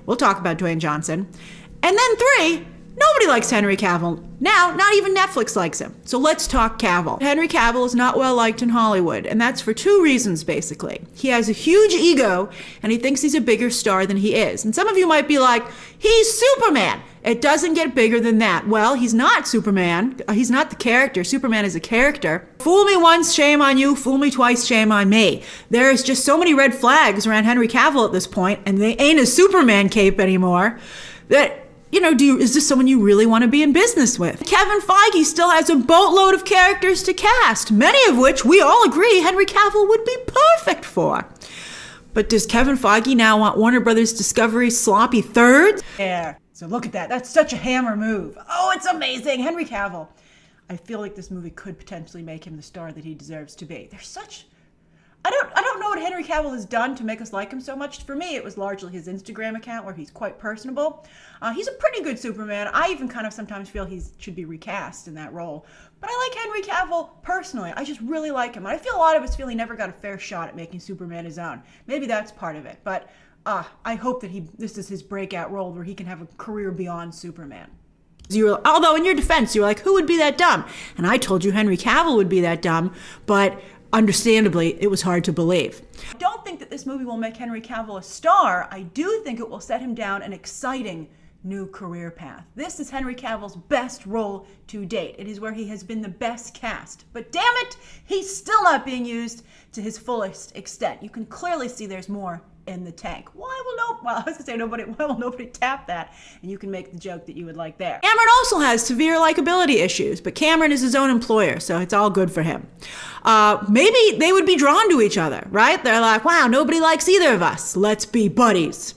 We'll talk about Dwayne Johnson. And then 3, nobody likes Henry Cavill. Now, not even Netflix likes him. So let's talk Cavill. Henry Cavill is not well liked in Hollywood, and that's for 2 reasons, basically. He has a huge ego, and he thinks he's a bigger star than he is. And some of you might be like, he's Superman. It doesn't get bigger than that. Well, he's not Superman. He's not the character. Superman is a character. Fool me once, shame on you. Fool me twice, shame on me. There's just so many red flags around Henry Cavill at this point, and they ain't a Superman cape anymore, that is this someone you really want to be in business with? Kevin Feige still has a boatload of characters to cast, many of which we all agree Henry Cavill would be perfect for. But does Kevin Feige now want Warner Brothers Discovery's sloppy thirds? Yeah, so look at that. That's such a hammer move. Oh, it's amazing. Henry Cavill. I feel like this movie could potentially make him the star that he deserves to be. I don't know what Henry Cavill has done to make us like him so much. For me, it was largely his Instagram account where he's quite personable. He's a pretty good Superman. I even kind of sometimes feel he should be recast in that role. But I like Henry Cavill personally. I just really like him. And I feel a lot of us feel he never got a fair shot at making Superman his own. Maybe that's part of it. But I hope that this is his breakout role where he can have a career beyond Superman. Although in your defense, you were like, who would be that dumb? And I told you Henry Cavill would be that dumb, but understandably, it was hard to believe. I don't think that this movie will make Henry Cavill a star. I do think it will set him down an exciting new career path. This is Henry Cavill's best role to date. It is where he has been the best cast. But damn it, he's still not being used to his fullest extent. You can clearly see there's more in the tank. Why will nobody tap that? And you can make the joke that you would like there. Cameron also has severe likability issues, but Cameron is his own employer, so it's all good for him. Maybe they would be drawn to each other, right? They're like, wow, nobody likes either of us. Let's be buddies.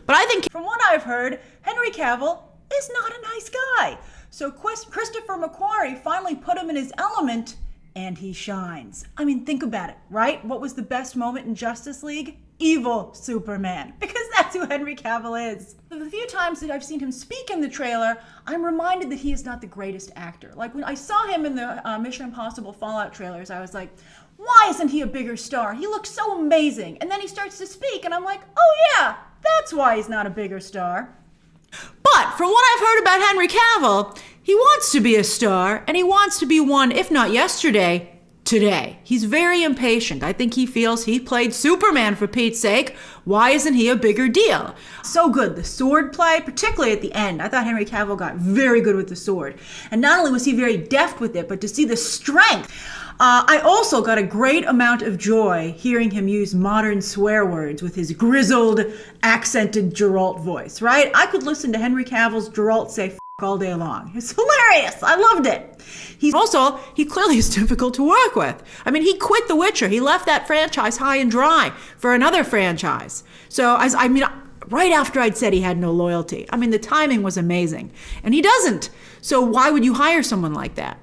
But I think, from what I've heard, Henry Cavill is not a nice guy. So Christopher McQuarrie finally put him in his element, and he shines. I mean, think about it, right? What was the best moment in Justice League? Evil Superman, because that's who Henry Cavill is. The few times that I've seen him speak in the trailer, I'm reminded that he is not the greatest actor. Like when I saw him in the Mission Impossible Fallout trailers, I was like, why isn't he a bigger star? He looks so amazing. And then he starts to speak and I'm like, oh yeah, that's why he's not a bigger star. But from what I've heard about Henry Cavill, he wants to be a star and he wants to be one, if not yesterday, today. He's very impatient. I think he feels he played Superman for Pete's sake. Why isn't he a bigger deal? So good. The sword play, particularly at the end. I thought Henry Cavill got very good with the sword. And not only was he very deft with it, but to see the strength. I also got a great amount of joy hearing him use modern swear words with his grizzled, accented Geralt voice, right? I could listen to Henry Cavill's Geralt say f*** all day long. It's hilarious. I loved it. He clearly is difficult to work with. I mean, he quit The Witcher. He left that franchise high and dry for another franchise. So, right after I'd said he had no loyalty. I mean, the timing was amazing. And he doesn't. So why would you hire someone like that?